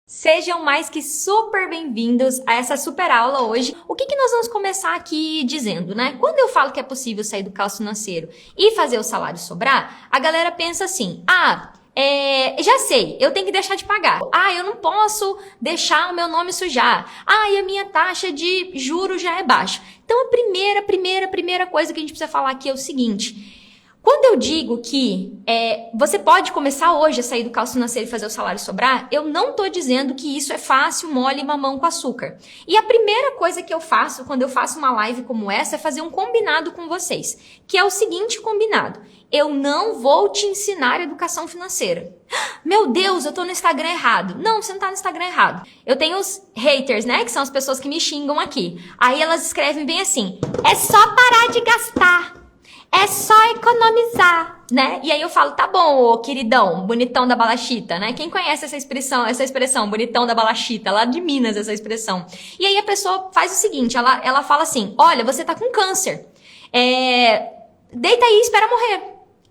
Sejam mais que super bem-vindos a essa super aula hoje. O que nós vamos começar aqui dizendo, né? Quando eu falo que é possível sair do caos financeiro e fazer o salário sobrar, a galera pensa assim, já sei, eu tenho que deixar de pagar. Eu não posso deixar o meu nome sujar. E a minha taxa de juros já é baixa. Então, a primeira coisa que a gente precisa falar aqui é o seguinte. Quando eu digo que você pode começar hoje a sair do caos financeiro e fazer o salário sobrar, eu não estou dizendo que isso é fácil, mole e mamão com açúcar. E a primeira coisa que eu faço quando eu faço uma live como essa é fazer um combinado com vocês, que é o seguinte combinado. Eu não vou te ensinar educação financeira. Meu Deus, eu tô no Instagram errado. Não, você não tá no Instagram errado. Eu tenho os haters, né? Que são as pessoas que me xingam aqui. Aí elas escrevem bem assim, é só parar de gastar. É só economizar, né? E aí eu falo, tá bom, ô queridão, bonitão da balachita, né? Quem conhece essa expressão, bonitão da balachita, lá de Minas, essa expressão. E aí a pessoa faz o seguinte, ela fala assim, olha, você tá com câncer. Deita aí e espera morrer.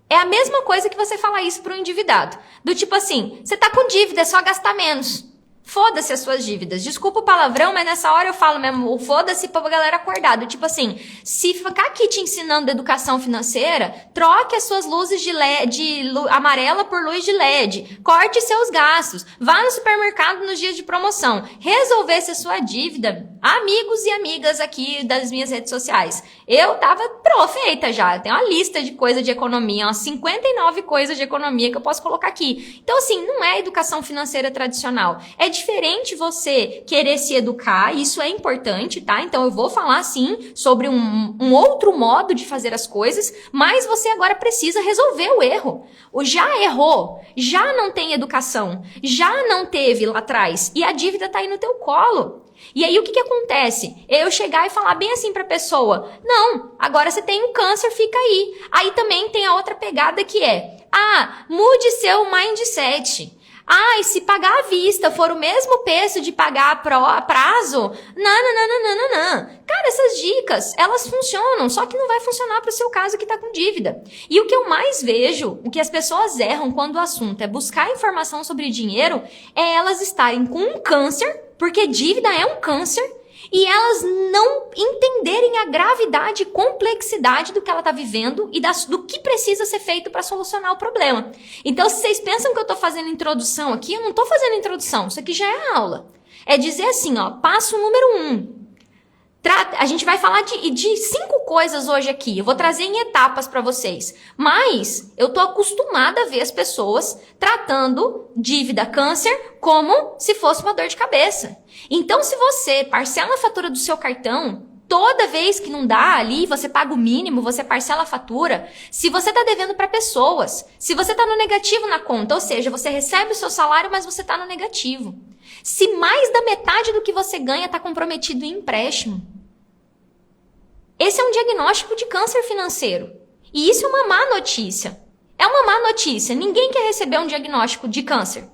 É a mesma coisa que você falar isso pro endividado. Do tipo assim, você tá com dívida, é só gastar menos. Foda-se as suas dívidas. Desculpa o palavrão, mas nessa hora eu falo mesmo, o foda-se pra galera acordada. Tipo assim, se ficar aqui te ensinando educação financeira, troque as suas luzes de LED, amarela por luz de LED. Corte seus gastos. Vá no supermercado nos dias de promoção. Resolvesse a sua dívida. Amigos e amigas aqui das minhas redes sociais. Eu tava profeita já. Tem uma lista de coisas de economia, umas 59 coisas de economia que eu posso colocar aqui. Então assim, não é educação financeira tradicional. É diferente você querer se educar, isso é importante, tá? Então eu vou falar sim sobre um outro modo de fazer as coisas, mas você agora precisa resolver o erro. O já errou, já não tem educação, já não teve lá atrás e a dívida tá aí no teu colo. E aí o que acontece? Eu chegar e falar bem assim pra pessoa, não, agora você tem um câncer, fica aí. Aí também tem a outra pegada que mude seu mindset. E se pagar à vista for o mesmo preço de pagar a prazo? Não. Cara, essas dicas, elas funcionam, só que não vai funcionar pro seu caso que tá com dívida. E o que eu mais vejo, o que as pessoas erram quando o assunto é buscar informação sobre dinheiro, é elas estarem com um câncer, porque dívida é um câncer, e elas não entenderem a gravidade e complexidade do que ela está vivendo e do que precisa ser feito para solucionar o problema. Então, se vocês pensam que eu estou fazendo introdução aqui, eu não estou fazendo introdução, isso aqui já é aula. É dizer assim, passo número 1. A gente vai falar de 5 coisas hoje aqui. Eu vou trazer em etapas para vocês. Mas eu tô acostumada a ver as pessoas tratando dívida câncer como se fosse uma dor de cabeça. Então, se você parcela a fatura do seu cartão, toda vez que não dá ali, você paga o mínimo, você parcela a fatura. Se você tá devendo para pessoas, se você tá no negativo na conta, ou seja, você recebe o seu salário, mas você tá no negativo. Se mais da metade do que você ganha tá comprometido em empréstimo. Esse é um diagnóstico de câncer financeiro. E isso é uma má notícia. É uma má notícia. Ninguém quer receber um diagnóstico de câncer.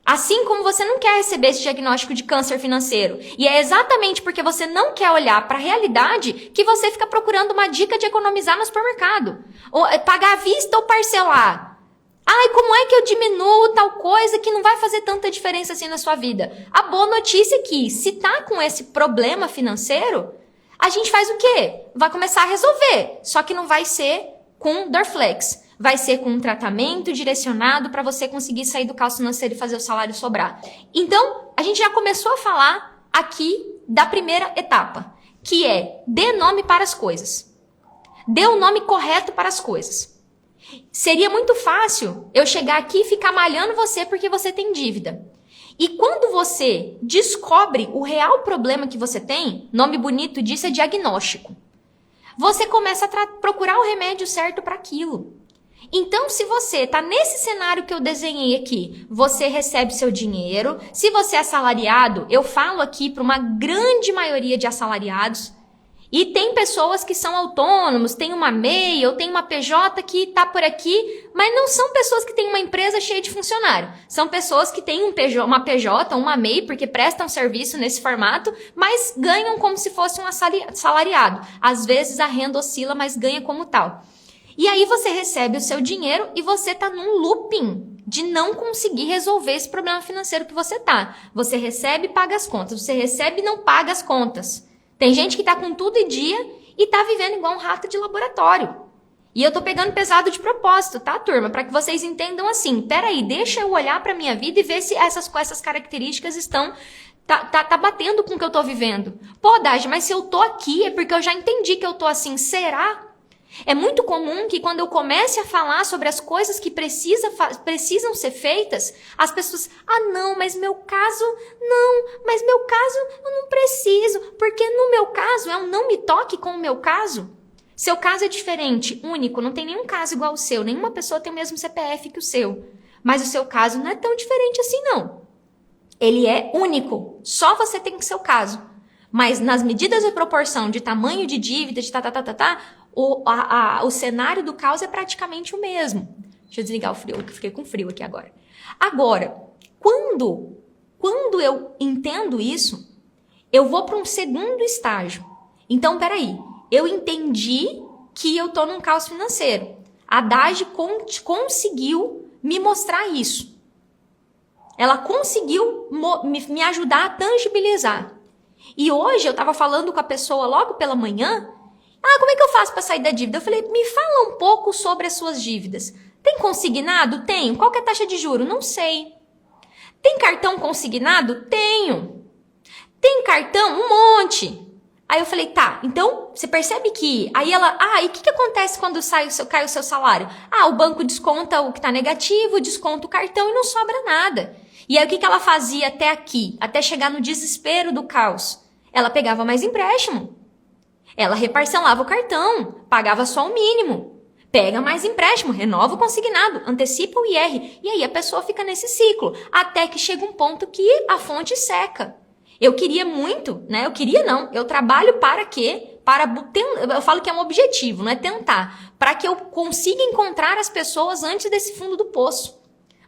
Assim como você não quer receber esse diagnóstico de câncer financeiro. E é exatamente porque você não quer olhar para a realidade que você fica procurando uma dica de economizar no supermercado. Ou pagar à vista ou parcelar. Como é que eu diminuo tal coisa que não vai fazer tanta diferença assim na sua vida? A boa notícia é que se tá com esse problema financeiro, a gente faz o quê? Vai começar a resolver. Só que não vai ser com Dorflex. Vai ser com um tratamento direcionado para você conseguir sair do caos financeiro e fazer o salário sobrar. Então, a gente já começou a falar aqui da primeira etapa, que é dê nome para as coisas. Dê o nome correto para as coisas. Seria muito fácil eu chegar aqui e ficar malhando você porque você tem dívida. E quando você descobre o real problema que você tem, nome bonito disso é diagnóstico. Você começa a procurar o remédio certo para aquilo. Então, se você está nesse cenário que eu desenhei aqui, você recebe seu dinheiro. Se você é assalariado, eu falo aqui para uma grande maioria de assalariados. E tem pessoas que são autônomos, tem uma MEI ou tem uma PJ que está por aqui, mas não são pessoas que têm uma empresa cheia de funcionário. São pessoas que têm uma PJ, uma MEI, porque prestam serviço nesse formato, mas ganham como se fosse um assalariado. Às vezes a renda oscila, mas ganha como tal. E aí você recebe o seu dinheiro e você está num looping de não conseguir resolver esse problema financeiro que você tá. Você recebe e paga as contas. Você recebe e não paga as contas. Tem gente que tá com tudo em dia e tá vivendo igual um rato de laboratório. E eu tô pegando pesado de propósito, tá, turma? Para que vocês entendam assim, peraí, deixa eu olhar pra minha vida e ver se essas características estão... Tá batendo com o que eu tô vivendo. Pô, Dagi, mas se eu tô aqui é porque eu já entendi que eu tô assim. Será? É muito comum que quando eu comece a falar sobre as coisas que precisam ser feitas, as pessoas, não, mas meu caso eu não preciso, porque no meu caso é um não me toque com o meu caso. Seu caso é diferente, único, não tem nenhum caso igual ao seu, nenhuma pessoa tem o mesmo CPF que o seu, mas o seu caso não é tão diferente assim não. Ele é único, só você tem o seu caso. Mas nas medidas de proporção de tamanho de dívida, de o cenário do caos é praticamente o mesmo. Deixa eu desligar o frio, que fiquei com frio aqui agora. Agora, quando eu entendo isso, eu vou para um segundo estágio. Então, peraí, eu entendi que eu tô num caos financeiro. A Dagi conseguiu me mostrar isso. Ela conseguiu me ajudar a tangibilizar. E hoje eu estava falando com a pessoa logo pela manhã. Como é que eu faço para sair da dívida? Eu falei, me fala um pouco sobre as suas dívidas. Tem consignado? Tenho. Qual que é a taxa de juro? Não sei. Tem cartão consignado? Tenho. Tem cartão? Um monte. Aí eu falei, tá, então você percebe que... Aí ela, e o que acontece quando cai o seu salário? O banco desconta o que tá negativo, desconta o cartão e não sobra nada. E aí o que ela fazia até aqui? Até chegar no desespero do caos? Ela pegava mais empréstimo. Ela reparcelava o cartão, pagava só o mínimo. Pega mais empréstimo, renova o consignado, antecipa o IR. E aí a pessoa fica nesse ciclo, até que chega um ponto que a fonte seca. Eu queria muito, né? Eu trabalho para quê? Eu falo que é um objetivo, não é tentar. Para que eu consiga encontrar as pessoas antes desse fundo do poço.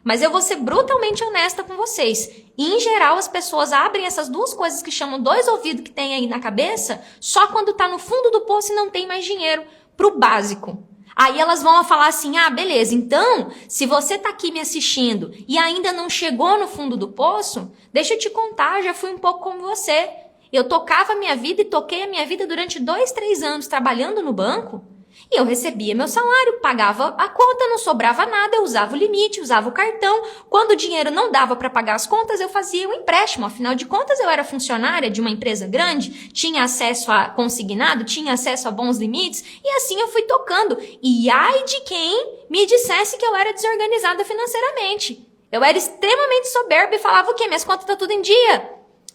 Mas eu vou ser brutalmente honesta com vocês. E, em geral, as pessoas abrem essas duas coisas que chamam dois ouvidos que tem aí na cabeça só quando tá no fundo do poço e não tem mais dinheiro pro básico. Aí elas vão falar assim, beleza, então, se você tá aqui me assistindo e ainda não chegou no fundo do poço, deixa eu te contar, já fui um pouco como você. Eu tocava a minha vida e toquei a minha vida durante 2, 3 anos trabalhando no banco. E eu recebia meu salário, pagava a conta, não sobrava nada, eu usava o limite, usava o cartão. Quando o dinheiro não dava para pagar as contas, eu fazia um empréstimo. Afinal de contas, eu era funcionária de uma empresa grande, tinha acesso a consignado, tinha acesso a bons limites, e assim eu fui tocando. E ai de quem me dissesse que eu era desorganizada financeiramente. Eu era extremamente soberba e falava o quê? Minhas contas estão tudo em dia.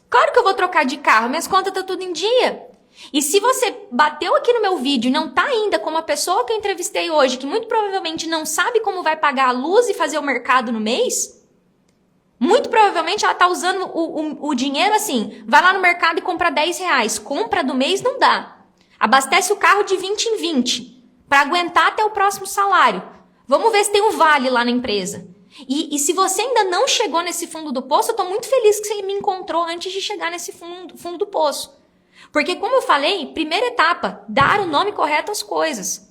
Claro que eu vou trocar de carro, minhas contas estão tudo em dia. E se você bateu aqui no meu vídeo e não tá ainda como a pessoa que eu entrevistei hoje, que muito provavelmente não sabe como vai pagar a luz e fazer o mercado no mês, muito provavelmente ela tá usando o dinheiro assim, vai lá no mercado e compra R$10, compra do mês não dá. Abastece o carro de 20 em 20, para aguentar até o próximo salário. Vamos ver se tem um vale lá na empresa. E se você ainda não chegou nesse fundo do poço, eu tô muito feliz que você me encontrou antes de chegar nesse fundo do poço. Porque, como eu falei, primeira etapa, dar o nome correto às coisas.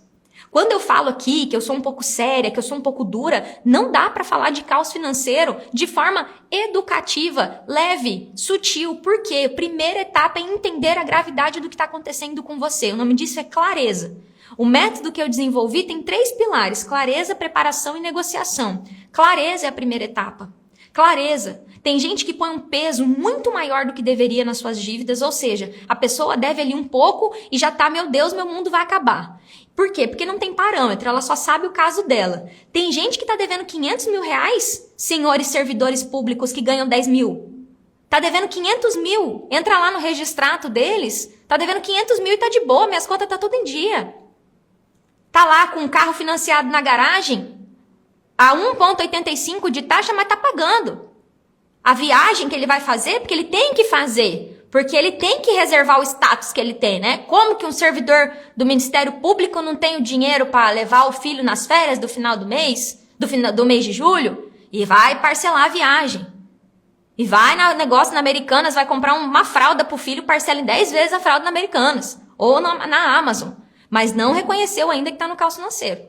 Quando eu falo aqui que eu sou um pouco séria, que eu sou um pouco dura, não dá para falar de caos financeiro de forma educativa, leve, sutil. Por quê? Primeira etapa é entender a gravidade do que está acontecendo com você. O nome disso é clareza. O método que eu desenvolvi tem 3 pilares: clareza, preparação e negociação. Clareza é a primeira etapa. Clareza. Tem gente que põe um peso muito maior do que deveria nas suas dívidas, ou seja, a pessoa deve ali um pouco e já tá, meu Deus, meu mundo vai acabar. Por quê? Porque não tem parâmetro, ela só sabe o caso dela. Tem gente que tá devendo R$500 mil, senhores servidores públicos que ganham 10 mil. Tá devendo 500 mil, entra lá no registrato deles, tá devendo 500 mil e tá de boa, minhas contas tá tudo em dia. Tá lá com um carro financiado na garagem, a 1,85 de taxa, mas tá pagando. A viagem que ele vai fazer, porque ele tem que fazer, porque ele tem que reservar o status que ele tem, né? Como que um servidor do Ministério Público não tem o dinheiro para levar o filho nas férias do final do mês de julho, e vai parcelar a viagem. E vai no negócio na Americanas, vai comprar uma fralda pro filho, parcela em 10 vezes a fralda na Americanas, ou na Amazon, mas não reconheceu ainda que tá no caos financeiro.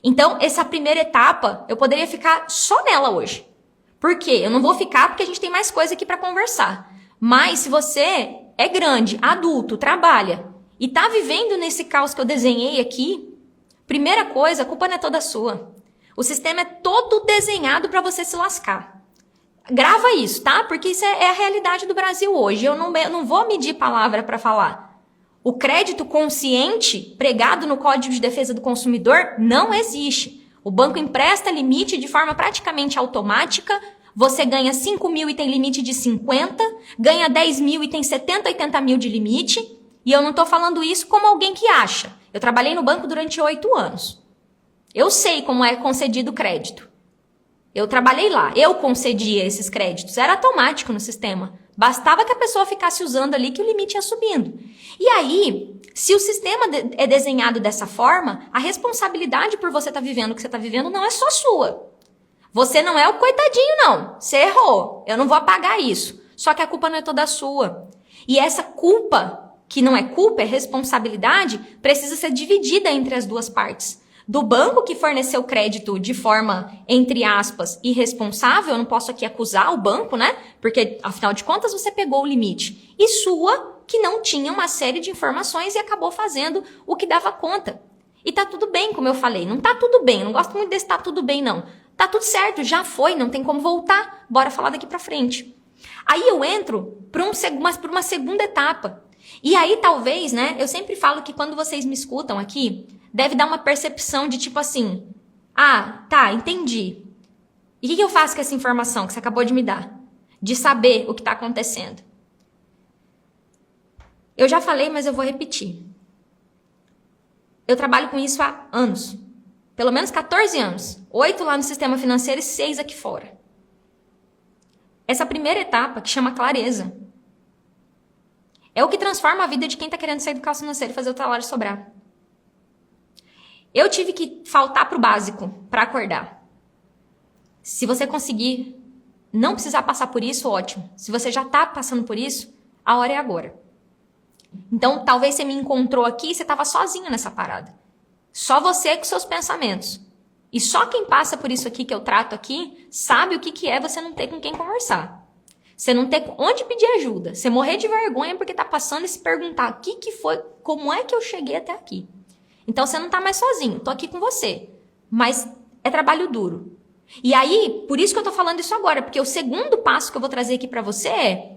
Então, essa primeira etapa, eu poderia ficar só nela hoje. Por quê? Eu não vou ficar porque a gente tem mais coisa aqui para conversar. Mas se você é grande, adulto, trabalha e tá vivendo nesse caos que eu desenhei aqui, primeira coisa, a culpa não é toda sua. O sistema é todo desenhado para você se lascar. Grava isso, tá? Porque isso é a realidade do Brasil hoje. Eu não vou medir palavra para falar. O crédito consciente, pregado no Código de Defesa do Consumidor, não existe. O banco empresta limite de forma praticamente automática. Você ganha 5 mil e tem limite de 50, ganha 10 mil e tem 70, 80 mil de limite. E eu não estou falando isso como alguém que acha. Eu trabalhei no banco durante 8 anos. Eu sei como é concedido o crédito. Eu trabalhei lá, eu concedia esses créditos. Era automático no sistema. Bastava que a pessoa ficasse usando ali que o limite ia subindo. E aí, se o sistema é desenhado dessa forma, a responsabilidade por você estar vivendo o que você está vivendo não é só sua. Você não é o coitadinho, não. Você errou. Eu não vou apagar isso. Só que a culpa não é toda sua. E essa culpa, que não é culpa, é responsabilidade, precisa ser dividida entre as duas partes. Do banco que forneceu crédito de forma, entre aspas, irresponsável, eu não posso aqui acusar o banco, né? Porque, afinal de contas, você pegou o limite. E sua, que não tinha uma série de informações e acabou fazendo o que dava conta. E tá tudo bem, como eu falei. Não tá tudo bem. Eu não gosto muito desse tá tudo bem, não. Tá tudo certo, já foi, não tem como voltar. Bora falar daqui pra frente. Aí eu entro por uma segunda etapa. E aí, talvez, né? Eu sempre falo que quando vocês me escutam aqui, deve dar uma percepção de tipo assim, ah, tá, entendi. E o que eu faço com essa informação que você acabou de me dar? De saber o que está acontecendo. Eu já falei, mas eu vou repetir. Eu trabalho com isso há anos. Pelo menos 14 anos. 8 lá no sistema financeiro e 6 aqui fora. Essa primeira etapa, que chama clareza, é o que transforma a vida de quem está querendo sair do caos financeiro e fazer o salário sobrar. Eu tive que faltar pro básico para acordar. Se você conseguir não precisar passar por isso, ótimo. Se você já tá passando por isso, a hora é agora. Então, talvez você me encontrou aqui e você estava sozinho nessa parada. Só você com seus pensamentos. E só quem passa por isso aqui que eu trato aqui, sabe o que é você não ter com quem conversar. Você não ter onde pedir ajuda. Você morrer de vergonha porque tá passando e se perguntar o que foi, como é que eu cheguei até aqui. Então, você não tá mais sozinho. Tô aqui com você. Mas é trabalho duro. E aí, por isso que eu tô falando isso agora. Porque o segundo passo que eu vou trazer aqui pra você é...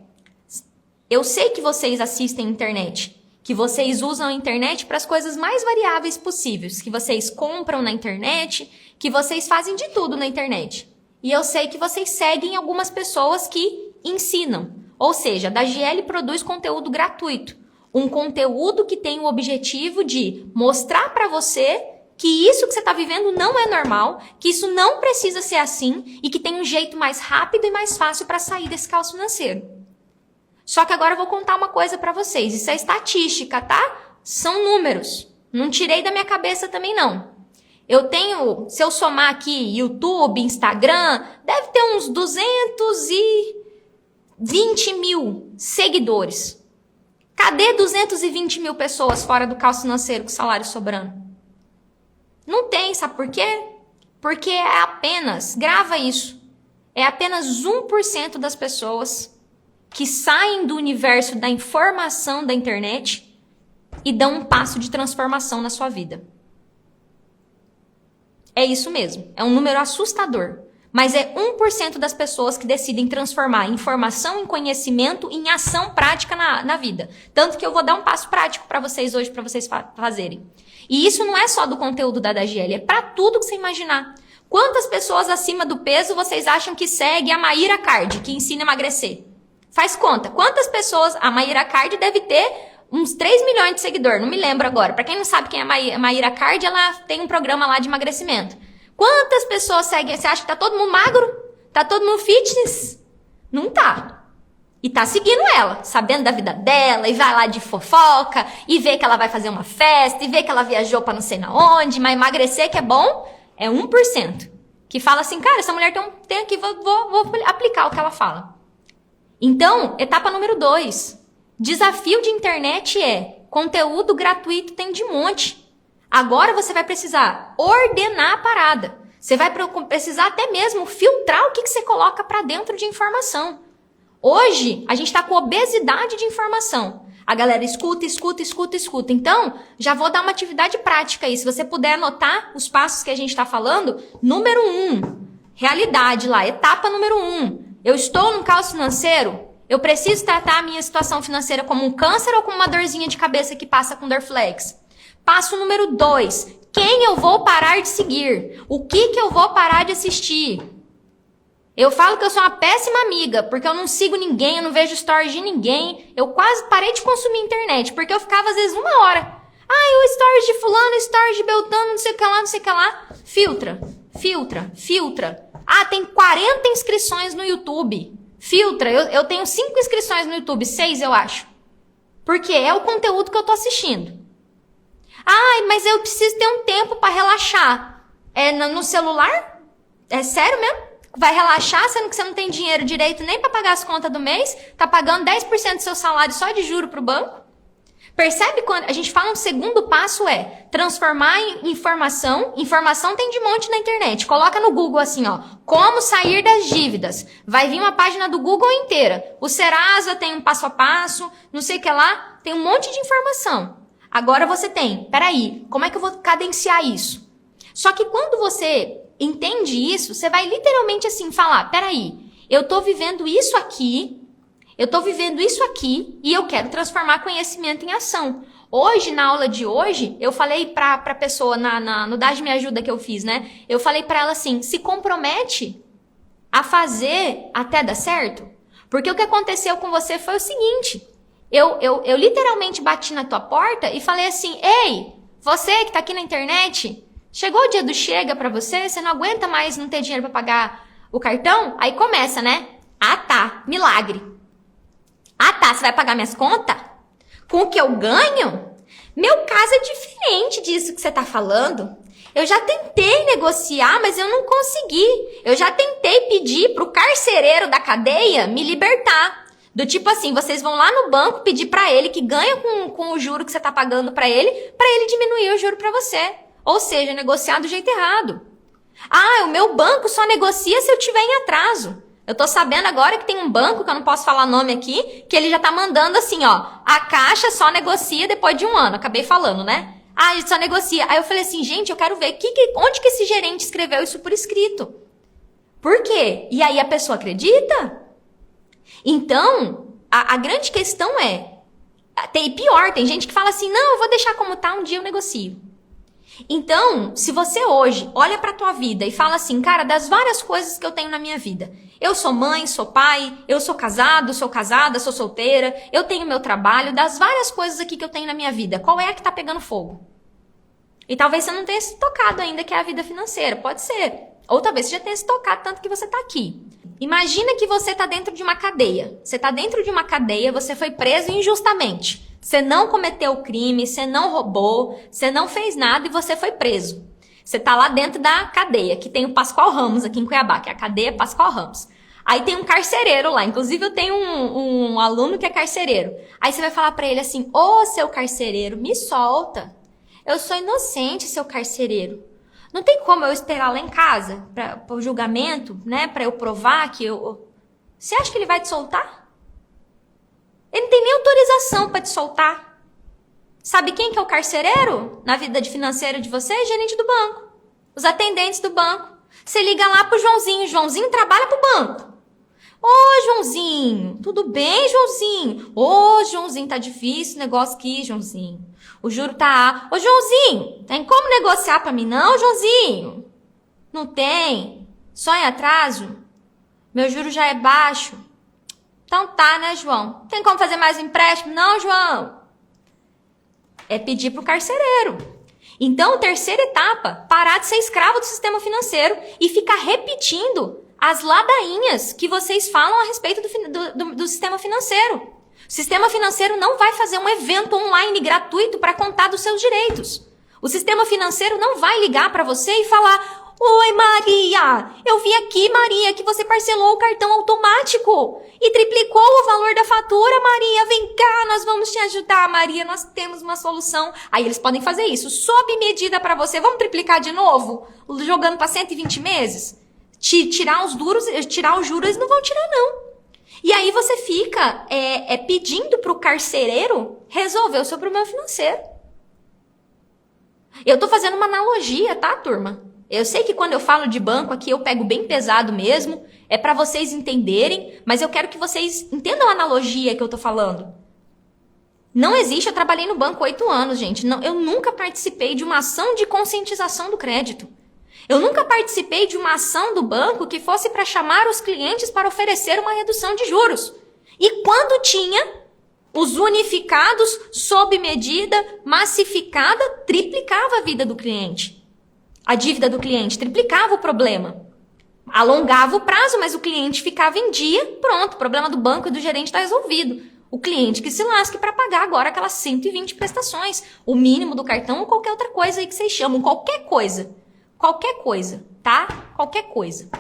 Eu sei que vocês assistem internet. Que vocês usam a internet para as coisas mais variáveis possíveis. Que vocês compram na internet. Que vocês fazem de tudo na internet. E eu sei que vocês seguem algumas pessoas que ensinam. Ou seja, a DaGiele produz conteúdo gratuito. Um conteúdo que tem o objetivo de mostrar para você que isso que você está vivendo não é normal, que isso não precisa ser assim e que tem um jeito mais rápido e mais fácil para sair desse caos financeiro. Só que agora eu vou contar uma coisa para vocês. Isso é estatística, tá? São números. Não tirei da minha cabeça também, não. Eu tenho, se eu somar aqui YouTube, Instagram, deve ter uns 220 mil seguidores. Cadê 220 mil pessoas fora do caos financeiro com salário sobrando? Não tem, sabe por quê? Porque é apenas, grava isso, é apenas 1% das pessoas que saem do universo da informação da internet e dão um passo de transformação na sua vida. É isso mesmo, é um número assustador. Mas é 1% das pessoas que decidem transformar informação em conhecimento em ação prática na vida. Tanto que eu vou dar um passo prático para vocês hoje, para vocês fazerem. E isso não é só do conteúdo da DaGiele, é para tudo que você imaginar. Quantas pessoas acima do peso vocês acham que segue a Mayra Card, que ensina a emagrecer? Faz conta. Quantas pessoas... A Mayra Card deve ter uns 3 milhões de seguidores, não me lembro agora. Para quem não sabe quem é a Mayra Card, ela tem um programa lá de emagrecimento. Quantas pessoas seguem? Você acha que tá todo mundo magro? Tá todo mundo fitness? Não tá. E tá seguindo ela, sabendo da vida dela, e vai lá de fofoca, e vê que ela vai fazer uma festa, e vê que ela viajou pra não sei na onde, mas emagrecer que é bom, é 1%. Que fala assim, cara, essa mulher tem aqui, vou aplicar o que ela fala. Então, etapa número 2. Desafio de internet é, conteúdo gratuito tem de monte. Agora você vai precisar ordenar a parada. Você vai precisar até mesmo filtrar o que você coloca para dentro de informação. Hoje, a gente está com obesidade de informação. A galera escuta. Então, já vou dar uma atividade prática aí. Se você puder anotar os passos que a gente está falando, número 1, realidade lá, etapa número 1. Eu estou num caos financeiro, eu preciso tratar a minha situação financeira como um câncer ou como uma dorzinha de cabeça que passa com Dorflex. Passo número 2, quem eu vou parar de seguir? O que eu vou parar de assistir? Eu falo que eu sou uma péssima amiga, porque eu não sigo ninguém, eu não vejo stories de ninguém. Eu quase parei de consumir internet, porque eu ficava às vezes 1 hora. O stories de fulano, stories de Beltrano, não sei o que lá. Filtra. Tem 40 inscrições no YouTube. Filtra, eu tenho 5 inscrições no YouTube, 6 eu acho. Porque é o conteúdo que eu tô assistindo. Mas eu preciso ter um tempo para relaxar. No celular? É sério mesmo? Vai relaxar, sendo que você não tem dinheiro direito nem para pagar as contas do mês? Tá pagando 10% do seu salário só de juro pro banco? Percebe quando a gente fala um segundo passo transformar em informação. Informação tem de monte na internet. Coloca no Google assim, como sair das dívidas. Vai vir uma página do Google inteira. O Serasa tem um passo a passo, não sei o que lá, tem um monte de informação. Agora você tem, peraí, como é que eu vou cadenciar isso? Só que quando você entende isso, você vai literalmente assim falar, peraí, eu tô vivendo isso aqui e eu quero transformar conhecimento em ação. Hoje, na aula de hoje, eu falei pra pessoa no Dage Me Ajuda que eu fiz, né? Eu falei pra ela assim, se compromete a fazer até dar certo. Porque o que aconteceu com você foi o seguinte, eu literalmente bati na tua porta e falei assim, ei, você que tá aqui na internet, chegou o dia do chega pra você, você não aguenta mais não ter dinheiro pra pagar o cartão? Aí começa, né? Milagre. Você vai pagar minhas contas? Com o que eu ganho? Meu caso é diferente disso que você tá falando. Eu já tentei negociar, mas eu não consegui. Eu já tentei pedir pro carcereiro da cadeia me libertar. Do tipo assim, vocês vão lá no banco pedir pra ele que ganha com o juro que você tá pagando pra ele diminuir o juro pra você. Ou seja, negociar do jeito errado. O meu banco só negocia se eu tiver em atraso. Eu tô sabendo agora que tem um banco, que eu não posso falar nome aqui, que ele já tá mandando assim, a Caixa só negocia depois de 1 ano. Acabei falando, né? A gente só negocia. Aí eu falei assim, gente, eu quero ver onde que esse gerente escreveu isso por escrito. Por quê? E aí a pessoa acredita? Então, a grande questão tem gente que fala assim, não, eu vou deixar como tá, um dia eu negocio. Então, se você hoje olha pra tua vida e fala assim, cara, das várias coisas que eu tenho na minha vida, eu sou mãe, sou pai, eu sou casado, sou casada, sou solteira, eu tenho meu trabalho, das várias coisas aqui que eu tenho na minha vida, qual é a que tá pegando fogo? E talvez você não tenha se tocado ainda, que é a vida financeira, pode ser. Ou talvez você já tenha se tocado tanto que você tá aqui. Imagina que você tá dentro de uma cadeia. Você tá dentro de uma cadeia, você foi preso injustamente. Você não cometeu crime, você não roubou, você não fez nada e você foi preso. Você tá lá dentro da cadeia, que tem o Pascoal Ramos aqui em Cuiabá, que é a cadeia Pascoal Ramos. Aí tem um carcereiro lá, inclusive eu tenho um aluno que é carcereiro. Aí você vai falar pra ele assim, ô seu carcereiro, me solta. Eu sou inocente, seu carcereiro. Não tem como eu esperar lá em casa para o julgamento, né? Para eu provar que eu... Você acha que ele vai te soltar? Ele não tem nem autorização para te soltar. Sabe quem que é o carcereiro na vida de financeira de vocês? Gerente do banco. Os atendentes do banco. Você liga lá pro Joãozinho. Joãozinho trabalha pro banco. Ô, Joãozinho, tudo bem, Joãozinho? Ô, Joãozinho, tá difícil o negócio aqui, Joãozinho. O juro tá... Ô, Joãozinho, tem como negociar pra mim não, Joãozinho? Não tem. Só em atraso? Meu juro já é baixo. Então tá, né, João? Tem como fazer mais um empréstimo? Não, João. É pedir pro carcereiro. Então, terceira etapa, parar de ser escravo do sistema financeiro e ficar repetindo as ladainhas que vocês falam a respeito do sistema financeiro. O sistema financeiro não vai fazer um evento online gratuito para contar dos seus direitos. O sistema financeiro não vai ligar para você e falar, Oi, Maria! Eu vi aqui, Maria, que você parcelou o cartão automático e triplicou o valor da fatura, Maria. Vem cá, nós vamos te ajudar, Maria. Nós temos uma solução. Aí eles podem fazer isso, sob medida para você. Vamos triplicar de novo? Jogando para 120 meses? Tirar os juros, eles não vão tirar, não. E aí você fica pedindo pro carcereiro resolver o seu problema financeiro. Eu tô fazendo uma analogia, tá, turma? Eu sei que quando eu falo de banco aqui, eu pego bem pesado mesmo. É para vocês entenderem, mas eu quero que vocês entendam a analogia que eu tô falando. Não existe, eu trabalhei no banco 8 anos, gente. Não, eu nunca participei de uma ação de conscientização do crédito. Eu nunca participei de uma ação do banco que fosse para chamar os clientes para oferecer uma redução de juros. E quando tinha, os unificados, sob medida, massificada, triplicava a vida do cliente. A dívida do cliente triplicava o problema. Alongava o prazo, mas o cliente ficava em dia, pronto, o problema do banco e do gerente está resolvido. O cliente que se lasque para pagar agora aquelas 120 prestações, o mínimo do cartão ou qualquer outra coisa aí que vocês chamam, qualquer coisa, tá? Qualquer coisa.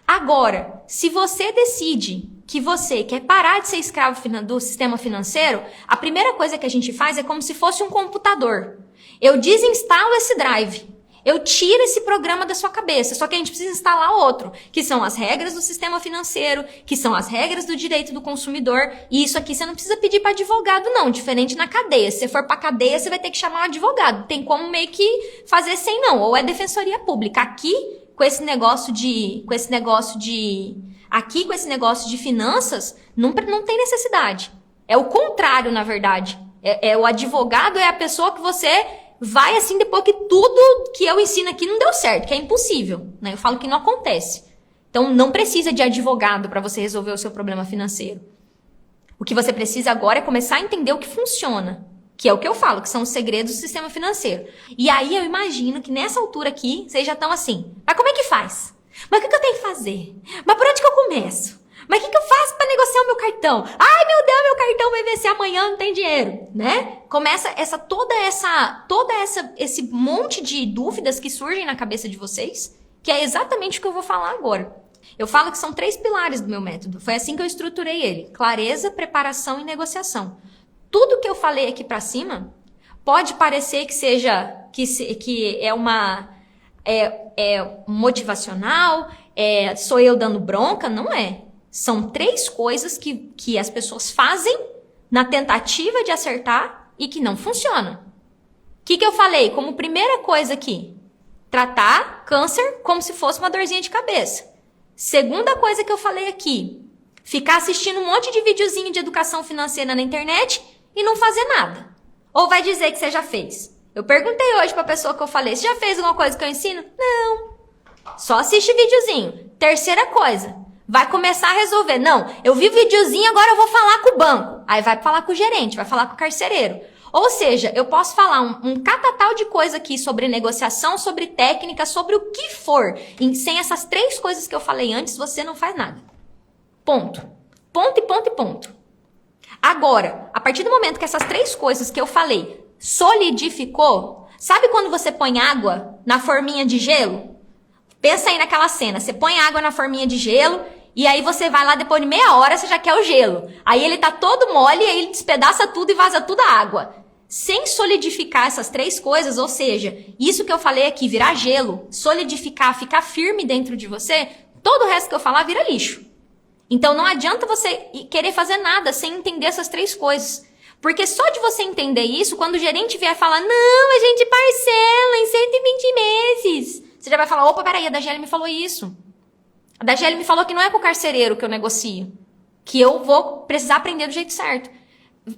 Agora, se você decide que você quer parar de ser escravo do sistema financeiro, a primeira coisa que a gente faz é como se fosse um computador. Eu desinstalo esse drive. Eu tiro esse programa da sua cabeça, só que a gente precisa instalar outro, que são as regras do sistema financeiro, que são as regras do direito do consumidor, e isso aqui você não precisa pedir para advogado não, diferente na cadeia. Se você for para cadeia, você vai ter que chamar um advogado, tem como meio que fazer sem não, ou é defensoria pública. Aqui, com esse negócio de finanças, não tem necessidade. É o contrário, na verdade. O advogado é a pessoa que você vai assim depois que tudo que eu ensino aqui não deu certo, que é impossível, né? Eu falo que não acontece. Então, não precisa de advogado para você resolver o seu problema financeiro. O que você precisa agora é começar a entender o que funciona, que é o que eu falo, que são os segredos do sistema financeiro. E aí eu imagino que nessa altura aqui, vocês já estão assim, mas como é que faz? Mas o que eu tenho que fazer? Mas por onde que eu começo? Mas o que eu faço para negociar o meu cartão? Ai, meu Deus, meu cartão vai vencer amanhã, não tem dinheiro, né? Começa esse monte de dúvidas que surgem na cabeça de vocês, que é exatamente o que eu vou falar agora. Eu falo que são 3 pilares do meu método. Foi assim que eu estruturei ele: clareza, preparação e negociação. Tudo que eu falei aqui para cima pode parecer que é motivacional, sou eu dando bronca, não é. São 3 coisas que as pessoas fazem na tentativa de acertar e que não funcionam. O que eu falei como primeira coisa aqui? Tratar câncer como se fosse uma dorzinha de cabeça. Segunda coisa que eu falei aqui: ficar assistindo um monte de videozinho de educação financeira na internet e não fazer nada. Ou vai dizer que você já fez? Eu perguntei hoje pra pessoa que eu falei: você já fez alguma coisa que eu ensino? Não. Só assiste videozinho. Terceira coisa: vai começar a resolver. Não, eu vi o videozinho, agora eu vou falar com o banco. Aí vai falar com o gerente, vai falar com o carcereiro. Ou seja, eu posso falar um catatal de coisa aqui sobre negociação, sobre técnica, sobre o que for. E sem essas 3 coisas que eu falei antes, você não faz nada. Ponto. Ponto e ponto e ponto. Agora, a partir do momento que essas 3 coisas que eu falei solidificou, sabe quando você põe água na forminha de gelo? Pensa aí naquela cena, você põe água na forminha de gelo e aí você vai lá depois de meia hora, você já quer o gelo. Aí ele tá todo mole e aí ele despedaça tudo e vaza toda a água. Sem solidificar essas 3 coisas, ou seja, isso que eu falei aqui, virar gelo, solidificar, ficar firme dentro de você, todo o resto que eu falar vira lixo. Então não adianta você querer fazer nada sem entender essas 3 coisas. Porque só de você entender isso, quando o gerente vier falar, não, a gente parcela em 120 meses... Você já vai falar: opa, peraí, a Dagiele me falou isso. A Dagiele me falou que não é com o carcereiro que eu negocio, que eu vou precisar aprender do jeito certo.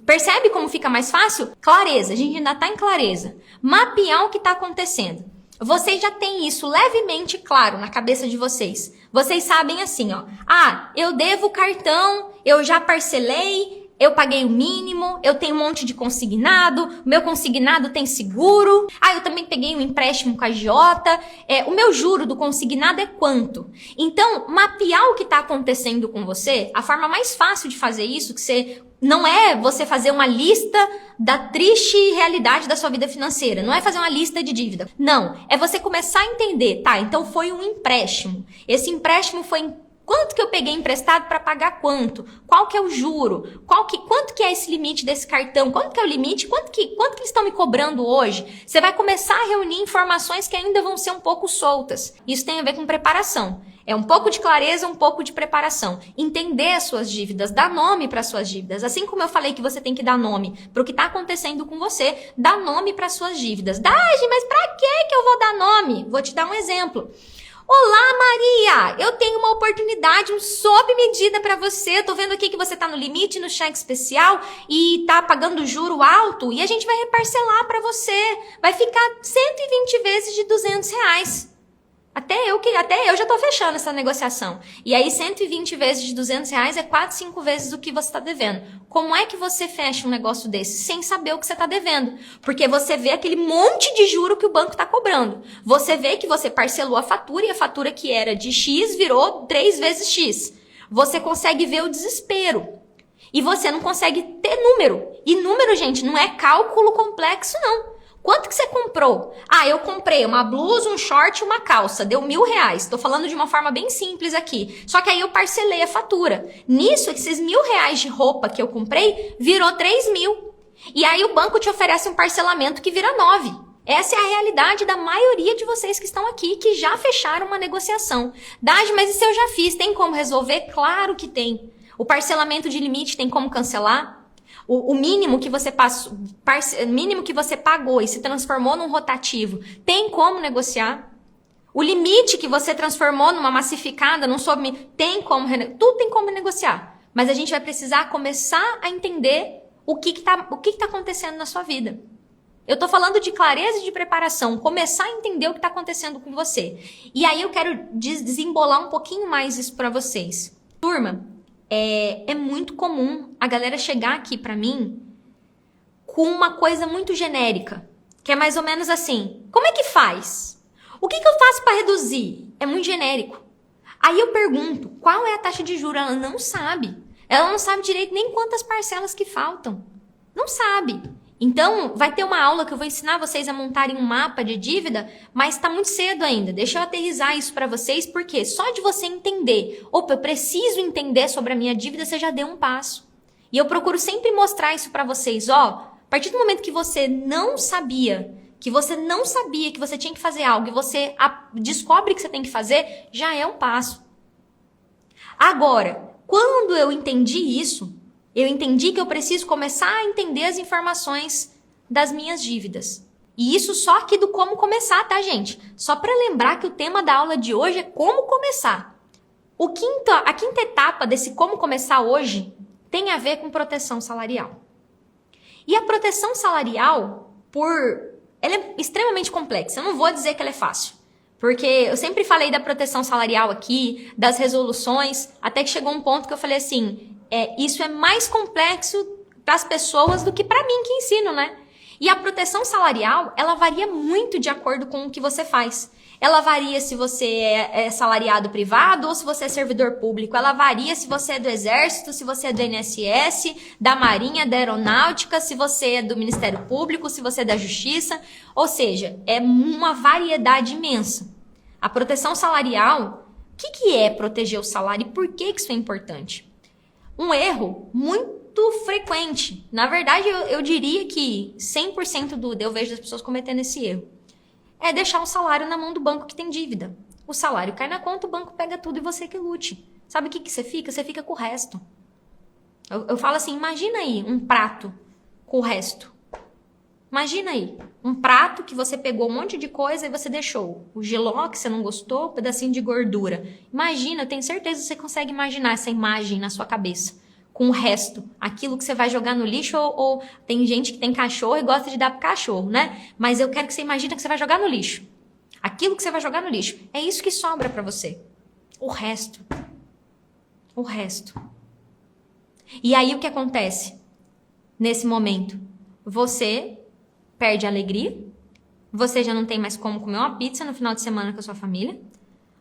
Percebe como fica mais fácil? Clareza, a gente ainda está em clareza. Mapear o que está acontecendo. Vocês já têm isso levemente claro na cabeça de vocês. Vocês sabem assim, ó. Ah, eu devo cartão, eu já parcelei, eu paguei o mínimo, eu tenho um monte de consignado, meu consignado tem seguro, eu também peguei um empréstimo com a agiota, o meu juro do consignado é quanto? Então, mapear o que está acontecendo com você, a forma mais fácil de fazer isso, não é você fazer uma lista da triste realidade da sua vida financeira, não é fazer uma lista de dívida, não, é você começar a entender, tá, então foi um empréstimo, esse empréstimo foi quanto que eu peguei emprestado para pagar quanto? Qual que é o juro? Quanto que é esse limite desse cartão? Quanto que é o limite? Quanto que eles estão me cobrando hoje? Você vai começar a reunir informações que ainda vão ser um pouco soltas. Isso tem a ver com preparação. É um pouco de clareza, um pouco de preparação. Entender as suas dívidas, dar nome para as suas dívidas. Assim como eu falei que você tem que dar nome para o que está acontecendo com você, dá nome para as suas dívidas. Dagi, mas para que eu vou dar nome? Vou te dar um exemplo. Olá, Maria! Eu tenho uma oportunidade, sob medida para você. Tô vendo aqui que você tá no limite no cheque especial e tá pagando juro alto e a gente vai reparcelar para você. Vai ficar 120 vezes de R$200. Até eu já tô fechando essa negociação. E aí 120 vezes de R$200 é 4, 5 vezes o que você tá devendo. Como é que você fecha um negócio desse sem saber o que você tá devendo? Porque você vê aquele monte de juro que o banco tá cobrando. Você vê que você parcelou a fatura e a fatura que era de X virou 3 vezes X. Você consegue ver o desespero. E você não consegue ter número. E número, gente, não é cálculo complexo, não. Quanto que você comprou? Eu comprei uma blusa, um short e uma calça. Deu R$1.000. Tô falando de uma forma bem simples aqui. Só que aí eu parcelei a fatura. Nisso, esses R$1.000 de roupa que eu comprei virou 3.000. E aí o banco te oferece um parcelamento que vira 9. Essa é a realidade da maioria de vocês que estão aqui, que já fecharam uma negociação. Dagi, mas isso eu já fiz. Tem como resolver? Claro que tem. O parcelamento de limite tem como cancelar? O mínimo que você mínimo que você pagou e se transformou num rotativo, tem como negociar? O limite que você transformou numa massificada, tudo tem como negociar. Mas a gente vai precisar começar a entender o que tá acontecendo na sua vida. Eu tô falando de clareza e de preparação, começar a entender o que tá acontecendo com você. E aí eu quero desembolar um pouquinho mais isso para vocês. Turma, é muito comum a galera chegar aqui pra mim com uma coisa muito genérica, que é mais ou menos assim: como é que faz? O que eu faço para reduzir? É muito genérico. Aí eu pergunto, qual é a taxa de juros? Ela não sabe. Ela não sabe direito nem quantas parcelas que faltam. Não sabe. Então, vai ter uma aula que eu vou ensinar vocês a montarem um mapa de dívida, mas está muito cedo ainda. Deixa eu aterrissar isso para vocês, porque só de você entender, opa, eu preciso entender sobre a minha dívida, você já deu um passo. E eu procuro sempre mostrar isso para vocês, a partir do momento que você não sabia que você tinha que fazer algo e você descobre que você tem que fazer, já é um passo. Agora, quando eu entendi isso, eu entendi que eu preciso começar a entender as informações das minhas dívidas. E isso só aqui do como começar, tá, gente? Só para lembrar que o tema da aula de hoje é como começar. A quinta etapa desse como começar hoje tem a ver com proteção salarial. E a proteção salarial, ela é extremamente complexa. Eu não vou dizer que ela é fácil. Porque eu sempre falei da proteção salarial aqui, das resoluções, até que chegou um ponto que eu falei assim, isso é mais complexo para as pessoas do que para mim que ensino, né? E a proteção salarial, ela varia muito de acordo com o que você faz. Ela varia se você é salariado privado ou se você é servidor público. Ela varia se você é do Exército, se você é do INSS, da Marinha, da Aeronáutica, se você é do Ministério Público, se você é da Justiça. Ou seja, é uma variedade imensa. A proteção salarial, o que é proteger o salário e por que isso é importante? Um erro muito frequente. Na verdade, eu diria que 100% eu vejo as pessoas cometendo esse erro. É deixar um salário na mão do banco que tem dívida. O salário cai na conta, o banco pega tudo e você que lute. Sabe o que você fica? Você fica com o resto. Eu falo assim, imagina aí um prato com o resto. Imagina aí, um prato que você pegou um monte de coisa e você deixou o jiló que você não gostou, um pedacinho de gordura. Imagina, eu tenho certeza que você consegue imaginar essa imagem na sua cabeça. Com o resto, aquilo que você vai jogar no lixo ou tem gente que tem cachorro e gosta de dar pro cachorro, né? Mas eu quero que você imagine que você vai jogar no lixo. Aquilo que você vai jogar no lixo, é isso que sobra para você. O resto. O resto. E aí o que acontece nesse momento? Você perde a alegria, você já não tem mais como comer uma pizza no final de semana com a sua família,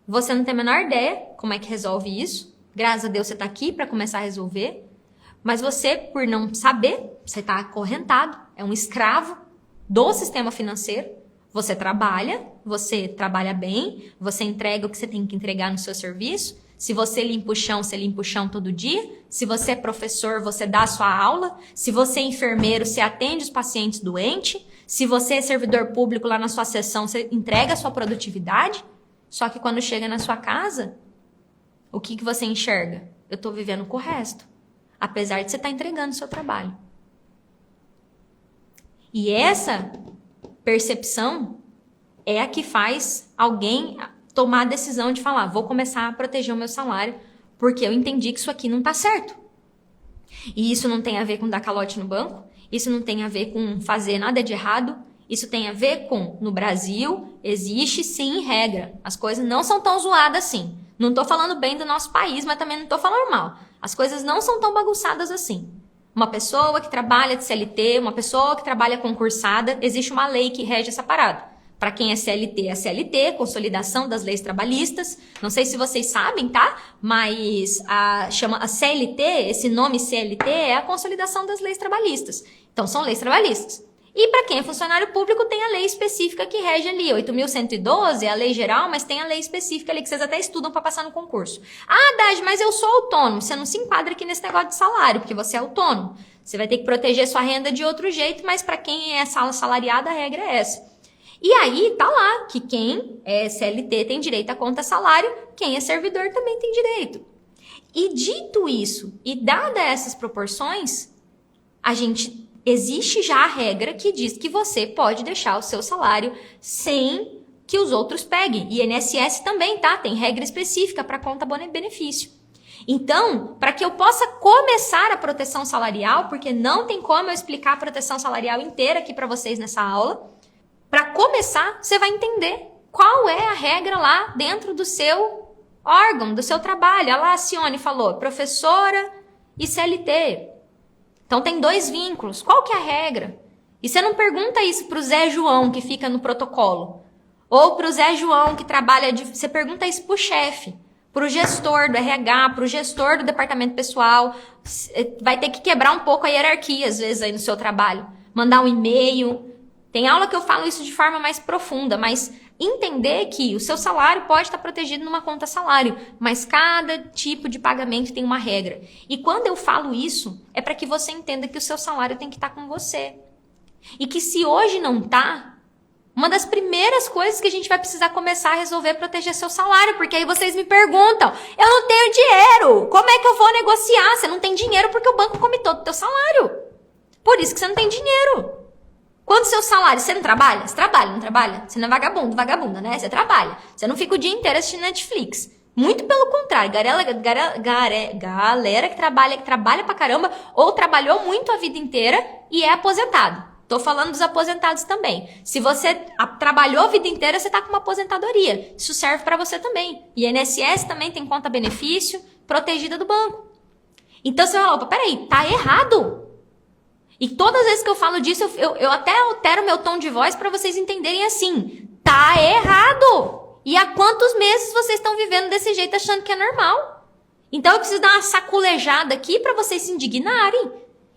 você não tem a menor ideia como é que resolve isso, graças a Deus você está aqui para começar a resolver, mas você, por não saber, você está acorrentado, é um escravo do sistema financeiro, você trabalha bem, você entrega o que você tem que entregar no seu serviço. Se você limpa o chão, você limpa o chão todo dia. Se você é professor, você dá a sua aula. Se você é enfermeiro, você atende os pacientes doentes. Se você é servidor público lá na sua seção, você entrega a sua produtividade. Só que quando chega na sua casa, o que você enxerga? Eu estou vivendo com o resto. Apesar de você estar entregando o seu trabalho. E essa percepção é a que faz alguém tomar a decisão de falar, vou começar a proteger o meu salário, porque eu entendi que isso aqui não tá certo. E isso não tem a ver com dar calote no banco, isso não tem a ver com fazer nada de errado, isso tem a ver com, no Brasil, existe sim regra. As coisas não são tão zoadas assim. Não tô falando bem do nosso país, mas também não tô falando mal. As coisas não são tão bagunçadas assim. Uma pessoa que trabalha de CLT, uma pessoa que trabalha concursada, existe uma lei que rege essa parada. Para quem é CLT, Consolidação das Leis Trabalhistas. Não sei se vocês sabem, tá? Mas chama a CLT, esse nome CLT é a Consolidação das Leis Trabalhistas. Então, são leis trabalhistas. E para quem é funcionário público, tem a lei específica que rege ali. 8.112 é a lei geral, mas tem a lei específica ali que vocês até estudam para passar no concurso. Ah, Dade, mas eu sou autônomo. Você não se enquadra aqui nesse negócio de salário, porque você é autônomo. Você vai ter que proteger sua renda de outro jeito, mas para quem é salariado, a regra é essa. E aí tá lá que quem é CLT tem direito a conta salário, quem é servidor também tem direito. E dito isso, e dadas essas proporções, existe já a regra que diz que você pode deixar o seu salário sem que os outros peguem. E INSS também, tá? Tem regra específica para conta benefício. Então, para que eu possa começar a proteção salarial, porque não tem como eu explicar a proteção salarial inteira aqui para vocês nessa aula, para começar, você vai entender qual é a regra lá dentro do seu órgão, do seu trabalho. Olha lá, a Cione falou, professora e CLT. Então, tem 2 vínculos. Qual que é a regra? E você não pergunta isso para o Zé João, que fica no protocolo. Ou para o Zé João, que trabalha... Você pergunta isso para o chefe, para o gestor do RH, para o gestor do departamento pessoal. Vai ter que quebrar um pouco a hierarquia, às vezes, aí no seu trabalho. Mandar um e-mail. Tem aula que eu falo isso de forma mais profunda, mas entender que o seu salário pode estar protegido numa conta salário, mas cada tipo de pagamento tem uma regra. E quando eu falo isso, é para que você entenda que o seu salário tem que estar com você. E que se hoje não está, uma das primeiras coisas que a gente vai precisar começar a resolver é proteger seu salário, porque aí vocês me perguntam, eu não tenho dinheiro, como é que eu vou negociar? Você não tem dinheiro porque o banco come todo o teu salário. Por isso que você não tem dinheiro. Quanto seu salário? Você não trabalha? Você trabalha, não trabalha? Você não é vagabunda, né? Você trabalha. Você não fica o dia inteiro assistindo Netflix. Muito pelo contrário. Galera que trabalha pra caramba ou trabalhou muito a vida inteira e é aposentado. Tô falando dos aposentados também. Se você trabalhou a vida inteira, você tá com uma aposentadoria. Isso serve pra você também. E INSS também tem conta benefício protegida do banco. Então você fala, opa, peraí, tá errado. E todas as vezes que eu falo disso, eu até altero meu tom de voz para vocês entenderem assim. Tá errado! E há quantos meses vocês estão vivendo desse jeito achando que é normal? Então eu preciso dar uma saculejada aqui para vocês se indignarem